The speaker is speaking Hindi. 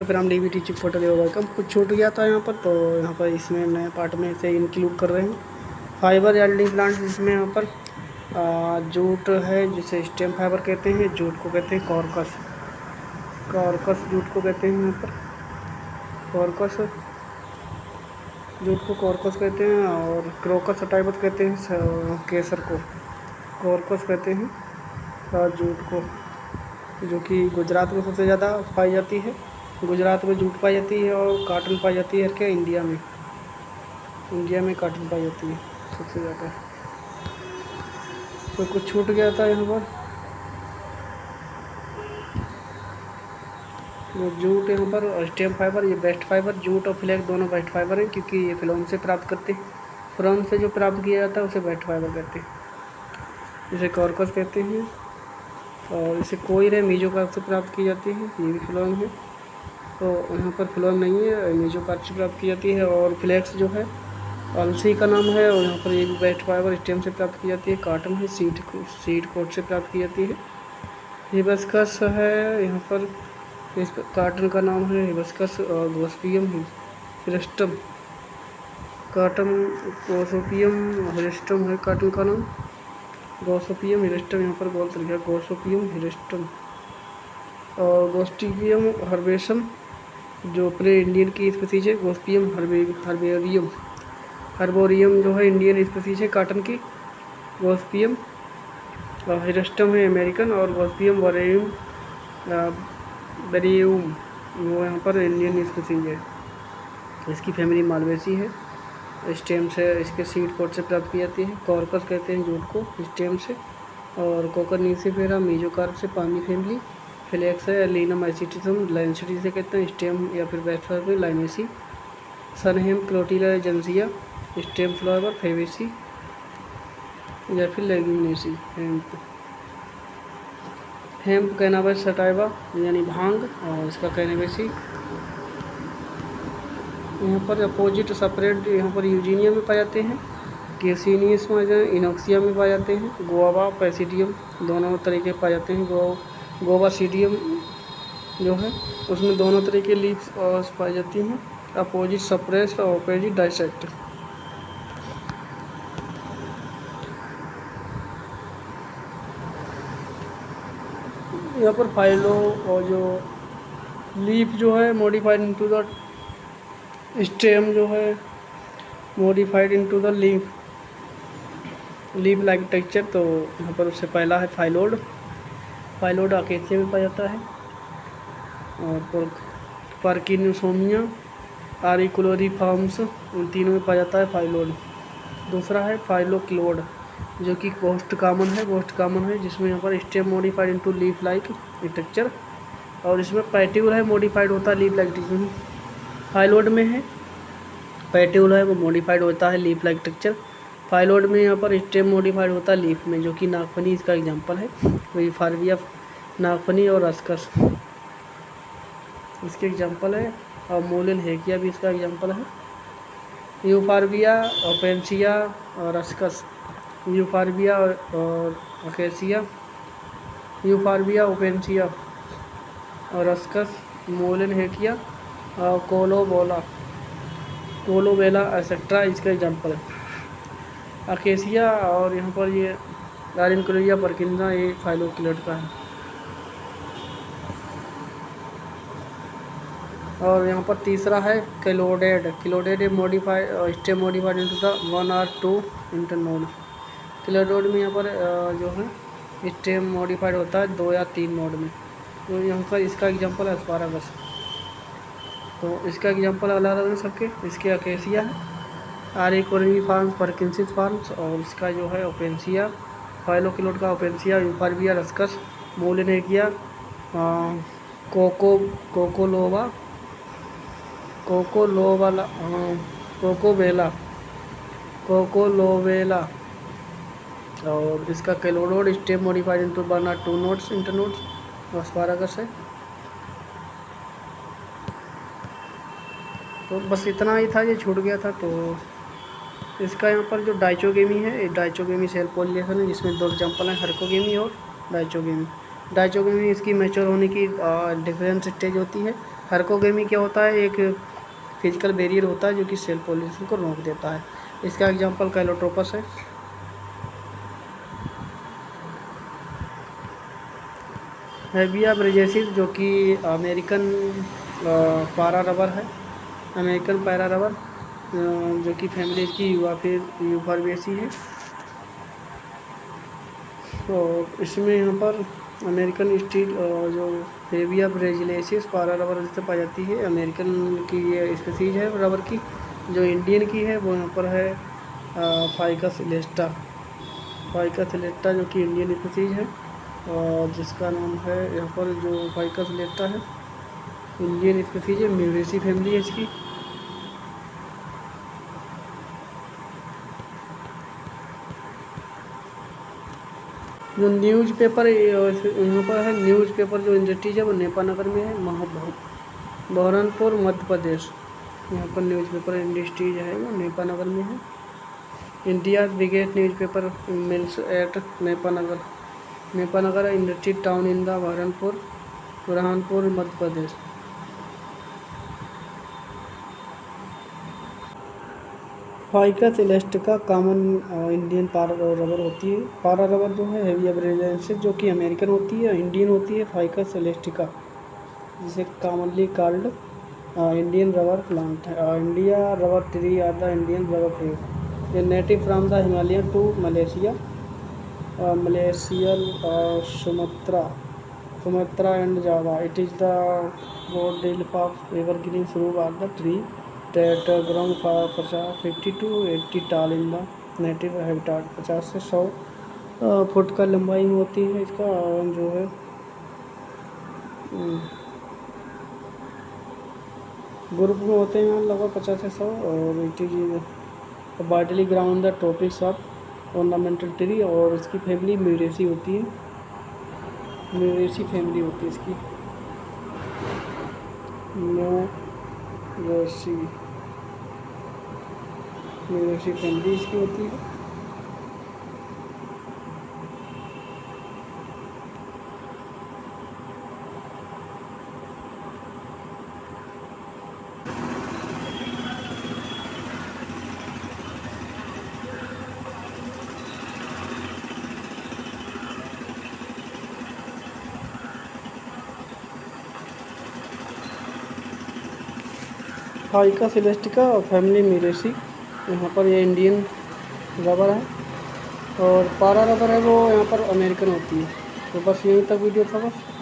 फिर हम डीवीटी चिप फोटो के वेलकम कुछ छूट गया था यहाँ पर, तो यहाँ पर इसमें नए पार्ट में से इंक्लूड कर रहे हैं फाइबर एल्डिंग प्लांट, जिसमें यहाँ पर जूट है जिसे स्टेम फाइबर कहते हैं, जूट को कहते हैं कॉर्कस, जूट को कहते हैं यहाँ पर कॉर्कस, जूट को कॉर्कस कहते हैं, और क्रोकस टाइबस कहते हैं केसर को कॉर्कस कहते हैं, और जूट को जो कि गुजरात में सबसे ज़्यादा पाई जाती है, गुजरात में जूट पाई जाती है और काटन पाई जाती है। क्या इंडिया में काटन पाई जाती है सबसे ज़्यादा। तो कुछ छूट गया था यहाँ पर, जूट यहाँ पर स्टेम फाइबर, ये बेस्ट फाइबर, जूट और फ्लेक्स दोनों बेस्ट फाइबर हैं, क्योंकि ये फ्लोम से प्राप्त करते हैं, फ्लोम से जो प्राप्त किया जाता है उसे बेस्ट फाइबर कहते हैं, इसे कॉर्कस कहते हैं। और इसे कोई रे मीजोकार्प से प्राप्त की जाती है, ये भी फ्लोम है, तो यहाँ पर फ्लोम नहीं है, मीजोकार्प से प्राप्त की जाती है। और फ्लेक्स जो है अलसी का नाम है, और यहाँ पर ये भी बेस्ट फाइबर स्टेम से प्राप्त की जाती है। काटन है सीड कोट से प्राप्त की जाती है। हिबिस्कस है, यहाँ पर इस काटन का नाम है हिबिस्कस, और गोसिपियम हिरस्टम, काटन गोसिपियम हिरस्टम है काटन का नाम, गोसिपियम हिरस्टम यहाँ पर बोलते लिखा गोसिपियम हिरस्टम। और गोस्टिपियम हर्बेसम जो अपने इंडियन की स्पीसीज है, गोस्पियम हर्बोरियम जो है इंडियन स्पीसीज है काटन की, गोस्पियम हिरस्टम है अमेरिकन, और गोस्पियम बेरियम वो यहाँ पर इंडियन स्पीसीज है, इसकी फैमिली मालवेसी है। स्टेम से इसके सीड कोट से प्राप्त की जाती है। कॉर्कस कहते हैं जूट को स्टेम से, और कोकरनीसीफेरा मीजोकार्प से पामी फैमिली, फ्लेक्स है एलिनम एसिटिसम लाइनेसी से कहते हैं स्टेम या फिर बेस्ट फाइबर लाइनेसी, सनहेम क्लोटिला एजेंसिया स्टेम फ्लावर फेवेसी या फिर लेग्यूमिनेसी, हेम्प कैनाबिस सटाइवा यानी भांग, और इसका कैनाबिसी। यहाँ पर अपोजिट सेपरेट यहाँ पर यूजीनिया में पाए जाते हैं, केसिनियस में इनोक्सिया में पाए जाते हैं, गोवा पैसिडियम दोनों तरीके पाए जाते हैं। गोवा सीडियम जो है उसमें दोनों तरह के लीव्स पाई जाती हैं, अपोजिट सप्रेस्ड और अपोजिट डाइसेक्ट। यहाँ पर फाइलो और जो लीफ जो है मॉडिफाइड इनटू द स्टेम जो है modified into the leaf like texture. तो यहाँ पर उससे पहला है फाइलोड अकेसिया में पाया जाता है, और पार्किनसोमिया आरिकुलोरिफॉर्म्स इन तीनों में पाया जाता है फाइलोड। दूसरा है फाइलोक्लोड जो कि मोस्ट कॉमन है, जिसमें यहाँ पर stem modified into leaf like structure, और इसमें पैट्यूल है मॉडिफाइड होता है लीफ लाइक स्ट्रक्चर। फाइलोड में है पैट्यूल है वो मॉडिफाइड होता है लीफ लाइक स्ट्रक्चर। फाइलोड में यहाँ पर स्टेम मॉडिफाइड होता है लीफ में, जो कि नागफनी इसका एग्जांपल है, वही फारविया नागफनी और रस्कस इसके एग्जांपल है, और मोलन हेकिया भी इसका एग्जांपल है। यूफारबिया ओपेंसिया और रस्कस, यूफारबिया और अकेसिया, यूफारबिया ओपेंसिया और रस्कस, मोलन हेकिया और कोलोबेला एक्सेट्रा इसका एग्जांपल है। अकेसिया और यहाँ पर ये आरिकुलोरिया परकिंसा ये फाइलोक्लोड का है। और यहाँ पर तीसरा है cladode modified stem modified into the 1 और 2 इंटरनोड। क्लोडेड में यहाँ पर जो है स्टेम मॉडिफाइड होता है 2 या 3 नोड में। तो यहाँ पर इसका एग्जांपल है एस्पारागस, तो इसका एग्जांपल अलग अलग है सबके। इसके अकेसिया है, आरिकोनिफॉर्म्स परकिंसिस फॉर्म्स, और इसका जो है ओपेंसिया फाइलोक्लोड का ओपेंसिया, यूफारबिया रस्कस, मोलिनेकिया, कोकोलोवेला, और इसका कैलोडोड स्टेम मॉडिफाइड इनटू 1 और 2 नोड्स इंटरनोड्स, एस्पारागस है। तो बस इतना ही था, ये छूट गया था। तो इसका यहाँ पर जो डाइचोगेमी है, डाइचोगेमी सेल पॉलिनेशन है, जिसमें 2 एग्जांपल हैं, हरकोगेमी और डाइचोगेमी। इसकी मैच्योर होने की डिफरेंट स्टेज होती है। हरकोगेमी क्या होता है, एक फिजिकल बैरियर होता है जो कि सेल पॉलिनेशन को रोक देता है। इसका एग्जांपल कैलोट्रोपस है। हेविया ब्रिजेसिस जो कि अमेरिकन पारा रबर है, अमेरिकन पैरा रबर, जो कि फैमिली इसकी यूफॉर्बिएसी है। और इसमें यहाँ पर अमेरिकन स्टील जो हेविया ब्रेजिलेसिस पारा रबर से पाई जाती है, अमेरिकन की ये स्पीसीज है रबर की। जो इंडियन की है वो यहाँ पर है फाइकस इलेस्टा, फाइकस इलेस्टा जो कि इंडियन स्पीसीज है, और जिसका नाम है यहाँ पर जो फाइकस इलेस्टा है इंडियन स्पीसीज है, म्यूरेसी फैमिली है इसकी। जो न्यूज़पेपर यहाँ पर है, न्यूज़पेपर जो इंडस्ट्रीज है वो नेपानगर में है, बहरनपुर मध्य प्रदेश। यहाँ पर न्यूज़पेपर इंडस्ट्रीज है वो नेपानगर में है। India biggest newspaper mills at Nepanagar, Nepanagar industry town in the Burhanpur Madhya Pradesh. Ficus elastica common Indian Para rubber होती है। पारा रबर जो है हेवी एब्रेजेंसिस जो कि अमेरिकन होती है, इंडियन होती है फाइकस इलेस्टिका, जिसे commonly called Indian rubber plant है। India rubber tree are the Indian rubber tree, native from the Himalayan to Malaysia, Malaysia Sumatra and Java. It is the broad leaf of evergreen shrub are the tree that grown for 50 to 80 tall in the native habitat। 50 से 100 फुट का लंबाई में होती है इसका जो है ग्रुप में होते हैं लगभग 50 से 100। और it is widely ground the tropics of ornamental tree, और इसकी फैमिली म्यूरेसी होती है, म्यूरेसी फैमिली होती है इसकी, म्यूरेसी फैमिली इसकी होती है। फाइकस इलेस्टिका और फैमिली म्यूरेसी, यहाँ पर ये इंडियन रबर है, और पारा रबर है वो यहाँ पर अमेरिकन होती है। तो बस यहीं तक वीडियो था बस।